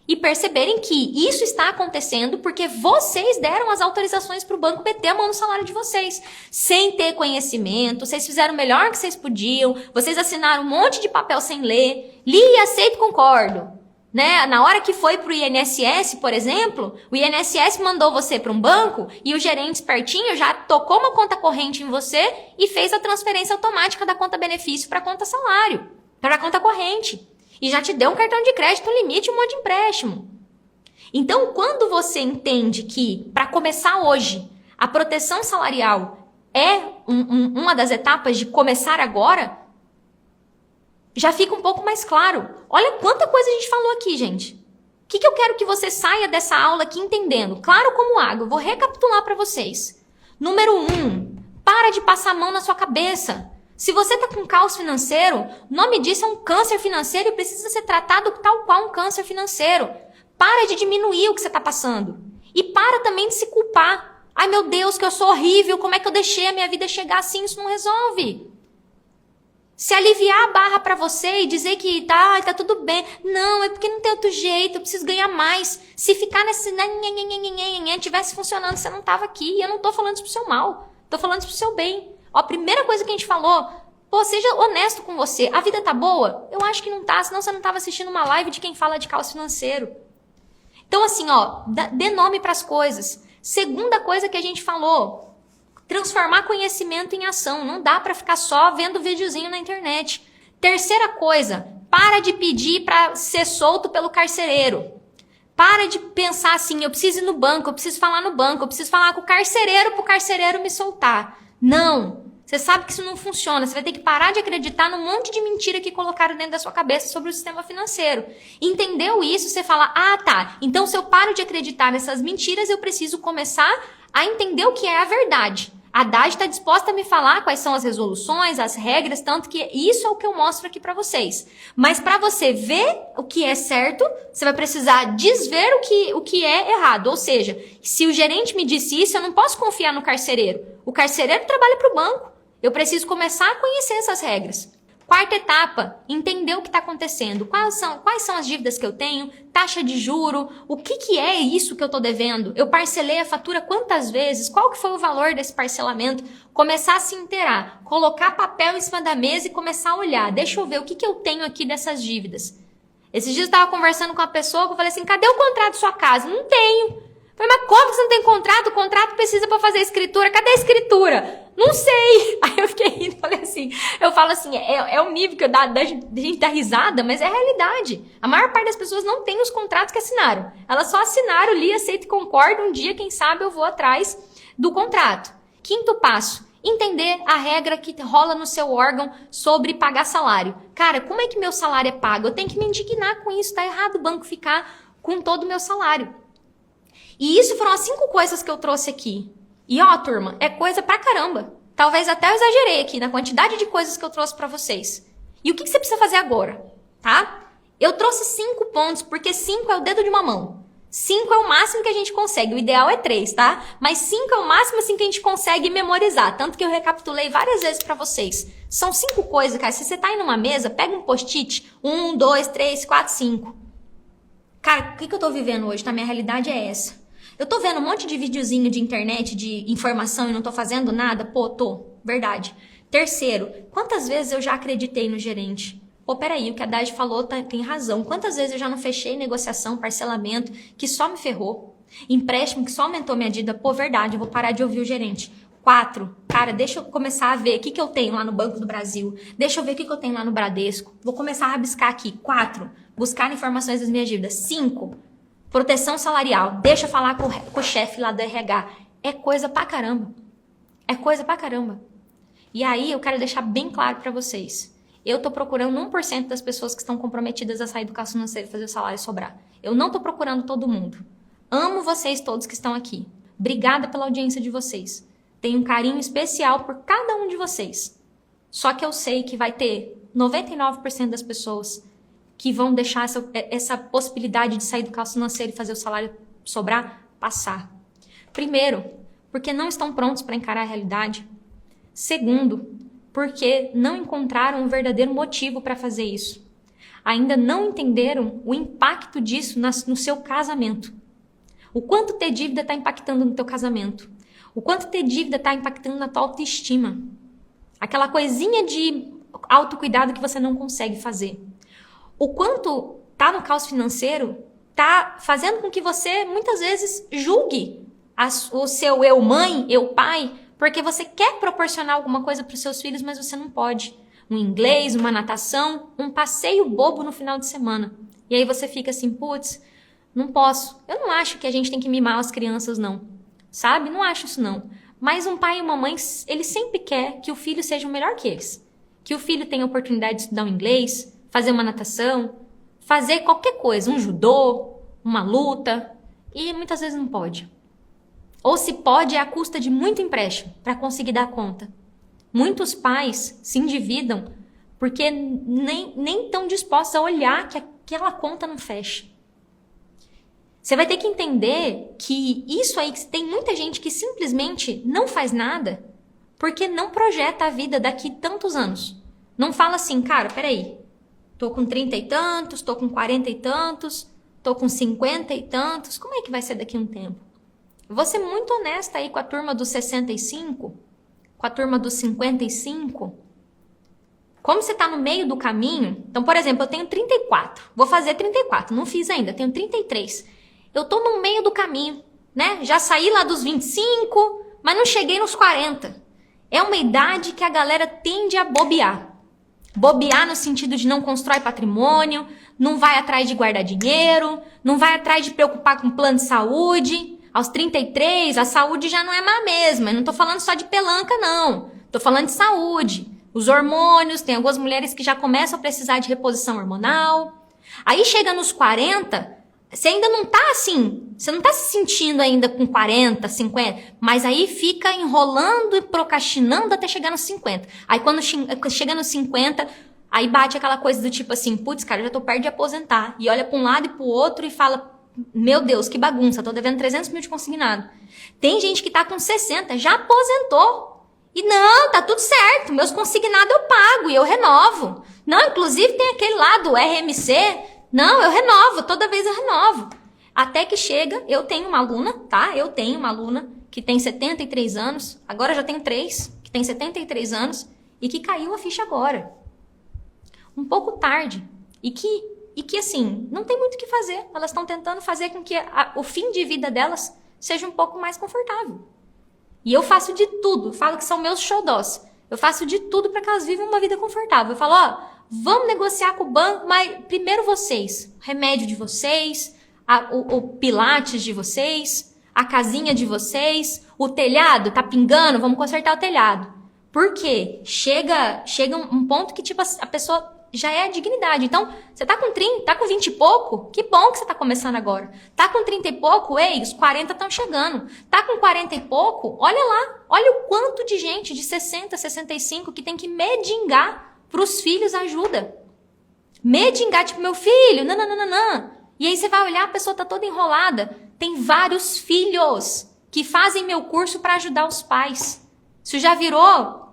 e perceberem que isso está acontecendo porque vocês deram as autorizações para o banco meter a mão no salário de vocês. Sem ter conhecimento, vocês fizeram o melhor que vocês podiam, vocês assinaram um monte de papel sem ler. Li, aceito, concordo. Né? Na hora que foi para o INSS, por exemplo, o INSS mandou você para um banco e o gerente espertinho já tocou uma conta corrente em você e fez a transferência automática da conta benefício para a conta salário, para a conta corrente. E já te deu um cartão de crédito, um limite, um monte de empréstimo. Então, quando você entende que, para começar hoje, a proteção salarial é uma das etapas de começar agora, já fica um pouco mais claro. Olha quanta coisa a gente falou aqui, gente. O que eu quero que você saia dessa aula aqui entendendo? Claro como água. Eu vou recapitular para vocês. Número 1, para de passar a mão na sua cabeça. Se você está com caos financeiro, o nome disso é um câncer financeiro e precisa ser tratado tal qual um câncer financeiro. Para de diminuir o que você está passando. E para também de se culpar. Ai meu Deus, que eu sou horrível, como é que eu deixei a minha vida chegar assim? Isso não resolve. Se aliviar a barra pra você e dizer que tá tudo bem. Não, é porque não tem outro jeito, eu preciso ganhar mais. Se ficar nesse tivesse funcionando, você não tava aqui. E eu não tô falando isso pro seu mal, tô falando isso pro seu bem. Ó, a primeira coisa que a gente falou, pô, seja honesto com você. A vida tá boa? Eu acho que não tá, senão você não tava assistindo uma live de quem fala de caos financeiro. Então assim, ó, dê nome pras coisas. Segunda coisa que a gente falou, transformar conhecimento em ação. Não dá pra ficar só vendo videozinho na internet. Terceira coisa, para de pedir pra ser solto pelo carcereiro. Para de pensar assim, eu preciso ir no banco, eu preciso falar no banco, eu preciso falar com o carcereiro pro carcereiro me soltar. Não, você sabe que isso não funciona. Você vai ter que parar de acreditar num monte de mentira que colocaram dentro da sua cabeça sobre o sistema financeiro. Entendeu isso? Você fala, ah tá, então se eu paro de acreditar nessas mentiras, eu preciso começar a entender o que é a verdade. A Haddad está disposta a me falar quais são as resoluções, as regras, tanto que isso é o que eu mostro aqui para vocês. Mas para você ver o que é certo, você vai precisar desver o que é errado. Ou seja, se o gerente me disse isso, eu não posso confiar no carcereiro. O carcereiro trabalha para o banco. Eu preciso começar a conhecer essas regras. Quarta etapa, entender o que está acontecendo. Quais são as dívidas que eu tenho? Taxa de juro? O que é isso que eu estou devendo? Eu parcelei a fatura quantas vezes? Qual que foi o valor desse parcelamento? Começar a se inteirar. Colocar papel em cima da mesa e começar a olhar. Deixa eu ver o que eu tenho aqui dessas dívidas. Esses dias eu estava conversando com uma pessoa que eu falei assim, cadê o contrato da sua casa? Não tenho. Falei, mas como você não tem contrato? O contrato precisa para fazer a escritura. Cadê a escritura? Não sei. Aí eu fiquei rindo, falei assim, eu falo assim, é o nível que eu da gente dar risada, mas é a realidade. A maior parte das pessoas não tem os contratos que assinaram. Elas só assinaram, li, aceito e concordo. Um dia, quem sabe, eu vou atrás do contrato. Quinto passo, entender a regra que rola no seu órgão sobre pagar salário. Cara, como é que meu salário é pago? Eu tenho que me indignar com isso. Tá errado o banco ficar com todo o meu salário. E isso foram as 5 coisas que eu trouxe aqui. E ó, turma, é coisa pra caramba. Talvez até eu exagerei aqui na quantidade de coisas que eu trouxe pra vocês. E o que você precisa fazer agora, tá? Eu trouxe 5 pontos, porque 5 é o dedo de uma mão. 5 é o máximo que a gente consegue. O ideal é 3, tá? Mas 5 é o máximo assim que a gente consegue memorizar. Tanto que eu recapitulei várias vezes pra vocês. São 5 coisas, cara. Se você tá aí numa mesa, pega um post-it. 1, 2, 3, 4, 5. Cara, o que eu tô vivendo hoje? Tá? Minha realidade é essa. Eu tô vendo um monte de videozinho de internet, de informação e não tô fazendo nada? Pô, tô. Verdade. Terceiro, quantas vezes eu já acreditei no gerente? Pô, peraí, o que a Haddad falou tem razão. Quantas vezes eu já não fechei negociação, parcelamento, que só me ferrou? Empréstimo que só aumentou minha dívida? Pô, verdade, eu vou parar de ouvir o gerente. 4, cara, deixa eu começar a ver o que eu tenho lá no Banco do Brasil. Deixa eu ver o que eu tenho lá no Bradesco. Vou começar a rabiscar aqui. 4, buscar informações das minhas dívidas. 5, proteção salarial. Deixa eu falar com o chefe lá do RH. É coisa pra caramba. É coisa pra caramba. E aí eu quero deixar bem claro pra vocês. Eu tô procurando 1% das pessoas que estão comprometidas a sair do caso financeiro e fazer o salário sobrar. Eu não tô procurando todo mundo. Amo vocês todos que estão aqui. Obrigada pela audiência de vocês. Tenho um carinho especial por cada um de vocês. Só que eu sei que vai ter 99% das pessoas que vão deixar essa possibilidade de sair do caos financeiro e fazer o salário sobrar passar. Primeiro, porque não estão prontos para encarar a realidade. Segundo, porque não encontraram um verdadeiro motivo para fazer isso. Ainda não entenderam o impacto disso no seu casamento. O quanto ter dívida está impactando no teu casamento. O quanto ter dívida está impactando na tua autoestima. Aquela coisinha de autocuidado que você não consegue fazer. O quanto tá no caos financeiro tá fazendo com que você muitas vezes julgue o seu eu mãe, eu pai, porque você quer proporcionar alguma coisa para os seus filhos, mas você não pode. Um inglês, uma natação, um passeio bobo no final de semana. E aí você fica assim, putz, não posso. Eu não acho que a gente tem que mimar as crianças, não. Sabe? Não acho isso, não. Mas um pai e uma mãe, ele sempre quer que o filho seja o melhor que eles. Que o filho tenha a oportunidade de estudar um inglês, fazer uma natação, fazer qualquer coisa, um judô, uma luta. E muitas vezes não pode. Ou se pode, é à custa de muito empréstimo para conseguir dar conta. Muitos pais se endividam porque nem estão dispostos a olhar que aquela conta não fecha. Você vai ter que entender que isso aí, que tem muita gente que simplesmente não faz nada porque não projeta a vida daqui tantos anos. Não fala assim, cara, peraí, tô com 30 e tantos, tô com 40 e tantos, tô com 50 e tantos, como é que vai ser daqui a um tempo? Eu vou ser muito honesta aí com a turma dos 65, com a turma dos 55. Como você tá no meio do caminho, então, por exemplo, eu tenho 34, vou fazer 34, não fiz ainda, tenho 33. Eu tô no meio do caminho, né? Já saí lá dos 25, mas não cheguei nos 40. É uma idade que a galera tende a bobear. Bobear no sentido de não constrói patrimônio, não vai atrás de guardar dinheiro, não vai atrás de preocupar com plano de saúde. Aos 33, a saúde já não é mais a mesma. Eu não tô falando só de pelanca, não. Tô falando de saúde. Os hormônios, tem algumas mulheres que já começam a precisar de reposição hormonal. Aí chega nos 40, você ainda não tá assim, você não tá se sentindo ainda com 40, 50, mas aí fica enrolando e procrastinando até chegar nos 50. Aí quando chega nos 50, aí bate aquela coisa do tipo assim, putz, cara, eu já tô perto de aposentar. E olha pra um lado e pro outro e fala, meu Deus, que bagunça, tô devendo 300 mil de consignado. Tem gente que tá com 60, já aposentou. E não, tá tudo certo, meus consignados eu pago e eu renovo. Não, inclusive tem aquele lá do RMC, não, eu renovo, toda vez eu renovo. Até que chega, eu tenho uma aluna, tá? Eu tenho uma aluna que tem 73 anos, agora já tenho 3, que tem 73 anos e que caiu a ficha agora. Um pouco tarde. E que assim, não tem muito o que fazer. Elas estão tentando fazer com que o fim de vida delas seja um pouco mais confortável. E eu faço de tudo, falo que são meus xodós. Eu faço de tudo para que elas vivam uma vida confortável. Eu falo, ó, vamos negociar com o banco, mas primeiro vocês, o remédio de vocês, o pilates de vocês, a casinha de vocês, o telhado tá pingando, vamos consertar o telhado. Por quê? Chega um ponto que tipo a pessoa já é a dignidade. Então, você tá com 30, tá com 20 e pouco? Que bom que você tá começando agora. Tá com 30 e pouco? Ei, os 40 estão chegando. Tá com 40 e pouco? Olha lá, olha o quanto de gente de 60, 65 que tem que mendigar pros filhos ajuda. Mendigar, tipo, meu filho, não. E aí você vai olhar, a pessoa tá toda enrolada. Tem vários filhos que fazem meu curso para ajudar os pais. Isso já virou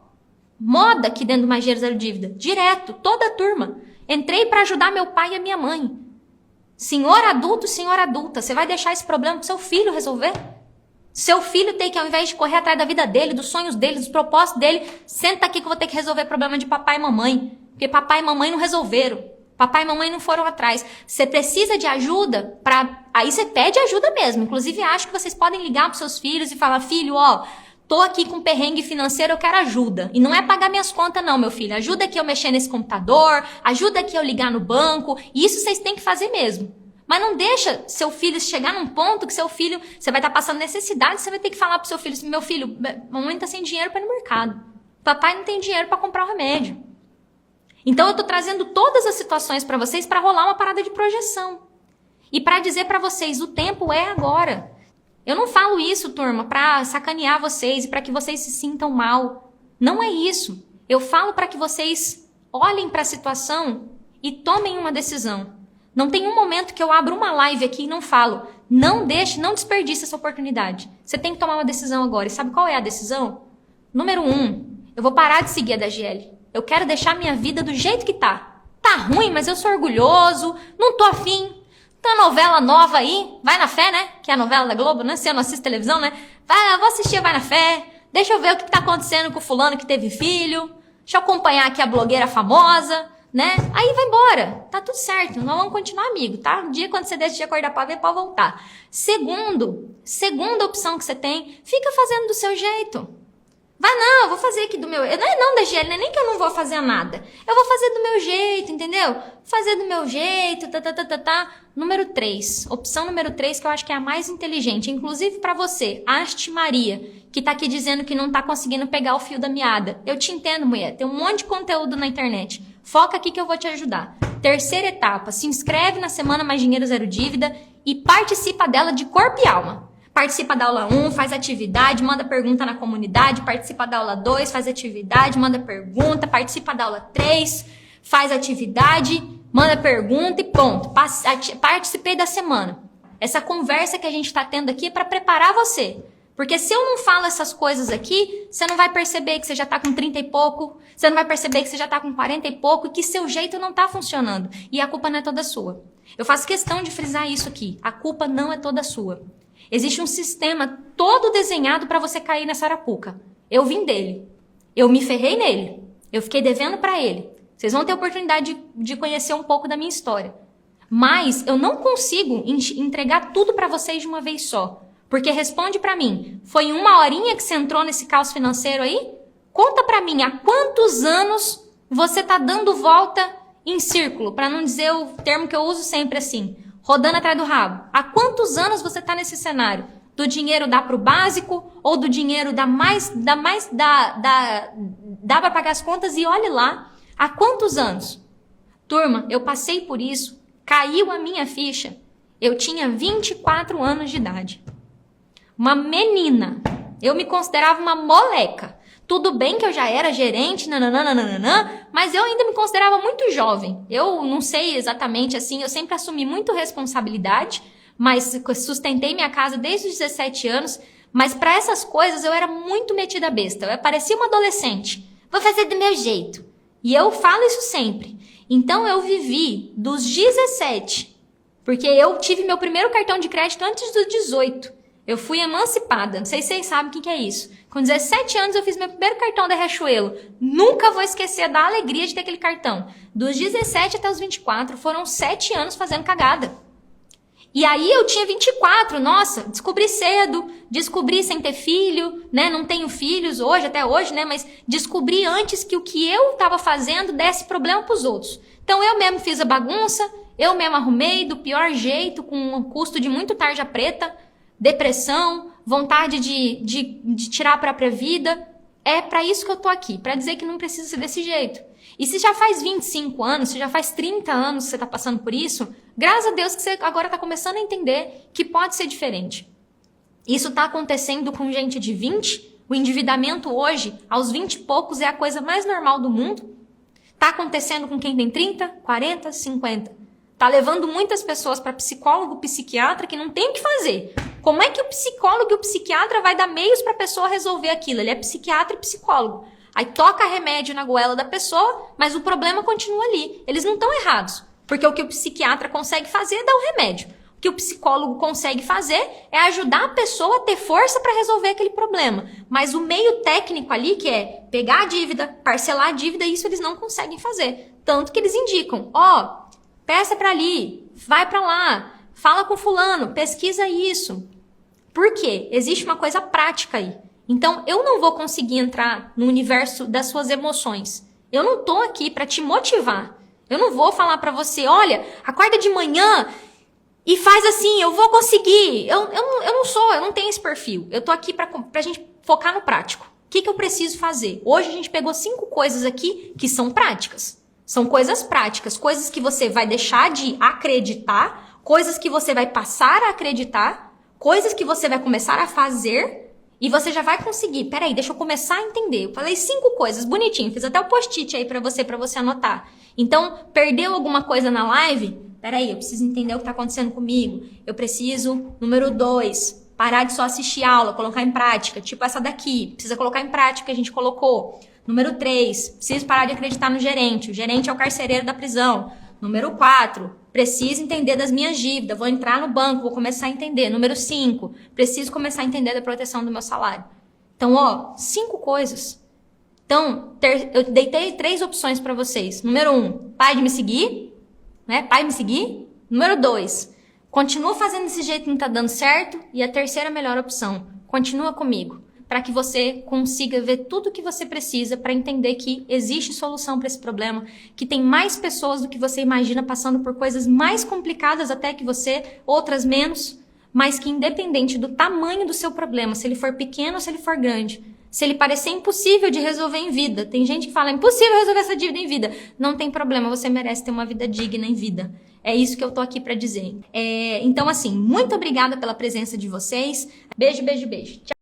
moda aqui dentro do Mais Dinheiro Zero Dívida. Direto, toda a turma. Entrei para ajudar meu pai e a minha mãe. Senhor adulto, senhora adulta, você vai deixar esse problema pro seu filho resolver? Seu filho tem que, ao invés de correr atrás da vida dele, dos sonhos dele, dos propósitos dele, senta aqui que eu vou ter que resolver problema de papai e mamãe. Porque papai e mamãe não resolveram. Papai e mamãe não foram atrás. Você precisa de ajuda aí você pede ajuda mesmo. Inclusive, acho que vocês podem ligar pros seus filhos e falar, filho, ó, tô aqui com perrengue financeiro, eu quero ajuda. E não é pagar minhas contas não, meu filho. Ajuda aqui eu mexer nesse computador, ajuda aqui eu ligar no banco. Isso vocês têm que fazer mesmo. Mas não deixa seu filho chegar num ponto que seu filho, você vai estar passando necessidade, você vai ter que falar pro seu filho, meu filho, mamãe tá sem dinheiro para ir no mercado. Papai não tem dinheiro para comprar o remédio. Então eu tô trazendo todas as situações para vocês para rolar uma parada de projeção. E para dizer para vocês, o tempo é agora. Eu não falo isso, turma, para sacanear vocês e para que vocês se sintam mal. Não é isso. Eu falo para que vocês olhem para a situação e tomem uma decisão. Não tem um momento que eu abro uma live aqui e não falo. Não desperdice essa oportunidade. Você tem que tomar uma decisão agora. E sabe qual é a decisão? Número 1, eu vou parar de seguir a da GL. Eu quero deixar minha vida do jeito que tá. Tá ruim, mas eu sou orgulhoso, não tô afim. Tem uma novela nova aí, Vai na Fé, né? Que é a novela da Globo, né? Se eu não assisto televisão, né? Vou assistir Vai na Fé. Deixa eu ver o que tá acontecendo com o fulano que teve filho. Deixa eu acompanhar aqui a blogueira famosa, né? Aí vai embora. Tá tudo certo. Nós vamos continuar amigo, tá? Um dia quando você decidir acordar pra ver, pode voltar. Segunda opção que você tem, fica fazendo do seu jeito. Vai não, eu vou fazer aqui do meu... Não é não, da GL, não é nem que eu não vou fazer nada. Eu vou fazer do meu jeito, entendeu? Fazer do meu jeito, Número 3, opção número 3, que eu acho que é a mais inteligente, inclusive pra você, Haste Maria, que tá aqui dizendo que não tá conseguindo pegar o fio da meada. Eu te entendo, mulher, tem um monte de conteúdo na internet. Foca aqui que eu vou te ajudar. Terceira etapa, se inscreve na Semana Mais Dinheiro Zero Dívida e participa dela de corpo e alma. Participa da aula 1, faz atividade, manda pergunta na comunidade, participa da aula 2, faz atividade, manda pergunta, participa da aula 3, faz atividade, manda pergunta e pronto. Participei da semana. Essa conversa que a gente está tendo aqui é para preparar você. Porque se eu não falo essas coisas aqui, você não vai perceber que você já tá com 30 e pouco, você não vai perceber que você já tá com 40 e pouco, e que seu jeito não tá funcionando. E a culpa não é toda sua. Eu faço questão de frisar isso aqui. A culpa não é toda sua. Existe um sistema todo desenhado para você cair nessa arapuca. Eu vim dele. Eu me ferrei nele. Eu fiquei devendo para ele. Vocês vão ter a oportunidade de conhecer um pouco da minha história. Mas eu não consigo entregar tudo para vocês de uma vez só. Porque responde para mim, foi em 1 horinha que você entrou nesse caos financeiro aí? Conta para mim, há quantos anos você tá dando volta em círculo? Para não dizer o termo que eu uso sempre assim, rodando atrás do rabo. Há quantos anos você tá nesse cenário? Do dinheiro dá pro básico ou do dinheiro dá para pagar as contas e olhe lá. Há quantos anos? Turma, eu passei por isso, caiu a minha ficha. Eu tinha 24 anos de idade. Uma menina. Eu me considerava uma moleca. Tudo bem que eu já era gerente, nananana, mas eu ainda me considerava muito jovem. Eu não sei exatamente assim, eu sempre assumi muito responsabilidade, mas sustentei minha casa desde os 17 anos, mas para essas coisas eu era muito metida besta. Eu parecia uma adolescente. Vou fazer do meu jeito. E eu falo isso sempre. Então eu vivi dos 17, porque eu tive meu primeiro cartão de crédito antes dos 18. Eu fui emancipada, não sei se vocês sabem o que é isso. Com 17 anos eu fiz meu primeiro cartão da Riachuelo. Nunca vou esquecer da alegria de ter aquele cartão. Dos 17 até os 24, foram 7 anos fazendo cagada. E aí eu tinha 24, nossa, descobri cedo, descobri sem ter filho, né? Não tenho filhos hoje, até hoje, né? Mas descobri antes que o que eu estava fazendo desse problema para os outros. Então eu mesmo fiz a bagunça, eu mesmo arrumei do pior jeito, com um custo de muito tarja preta, depressão, vontade de tirar a própria vida. É para isso que eu tô aqui, para dizer que não precisa ser desse jeito. E se já faz 25 anos, se já faz 30 anos que você tá passando por isso, graças a Deus que você agora tá começando a entender que pode ser diferente. Isso tá acontecendo com gente de 20, o endividamento hoje, aos 20 e poucos, é a coisa mais normal do mundo. Tá acontecendo com quem tem 30, 40, 50. Tá levando muitas pessoas para psicólogo, psiquiatra que não tem o que fazer. Como é que o psicólogo e o psiquiatra vai dar meios para a pessoa resolver aquilo? Ele é psiquiatra e psicólogo. Aí toca remédio na goela da pessoa, mas o problema continua ali. Eles não estão errados, porque o que o psiquiatra consegue fazer é dar o remédio. O que o psicólogo consegue fazer é ajudar a pessoa a ter força para resolver aquele problema. Mas o meio técnico ali, que é pegar a dívida, parcelar a dívida, isso eles não conseguem fazer. Tanto que eles indicam, peça para ali, vai para lá, fala com fulano, pesquisa isso. Por quê? Existe uma coisa prática aí. Então, eu não vou conseguir entrar no universo das suas emoções. Eu não tô aqui para te motivar. Eu não vou falar para você, olha, acorda de manhã e faz assim, eu vou conseguir. Eu não tenho esse perfil. Eu tô aqui pra gente focar no prático. O que eu preciso fazer? Hoje a gente pegou 5 coisas aqui que são práticas. São coisas práticas, coisas que você vai deixar de acreditar, coisas que você vai passar a acreditar, coisas que você vai começar a fazer e você já vai conseguir. Peraí, deixa eu começar a entender. Eu falei 5 coisas, bonitinho, fiz até o post-it aí pra você anotar. Então, perdeu alguma coisa na live? Peraí, eu preciso entender o que tá acontecendo comigo. Eu preciso, número 2, parar de só assistir aula, colocar em prática, tipo essa daqui. Precisa colocar em prática que a gente colocou. Número 3, preciso parar de acreditar no gerente. O gerente é o carcereiro da prisão. Número 4, preciso entender das minhas dívidas. Vou entrar no banco, vou começar a entender. Número 5, preciso começar a entender da proteção do meu salário. Então, 5 coisas. Então, eu deitei 3 opções para vocês. Número 1, pare de me seguir. Né? Pare de me seguir. Número 2, continua fazendo desse jeito que não tá dando certo. E a terceira melhor opção, continua comigo. Para que você consiga ver tudo o que você precisa para entender que existe solução para esse problema, que tem mais pessoas do que você imagina passando por coisas mais complicadas até que você, outras menos, mas que independente do tamanho do seu problema, se ele for pequeno ou se ele for grande, se ele parecer impossível de resolver em vida, tem gente que fala, é impossível resolver essa dívida em vida, não tem problema, você merece ter uma vida digna em vida. É isso que eu tô aqui para dizer. Então, assim, muito obrigada pela presença de vocês. Beijo, beijo, beijo. Tchau.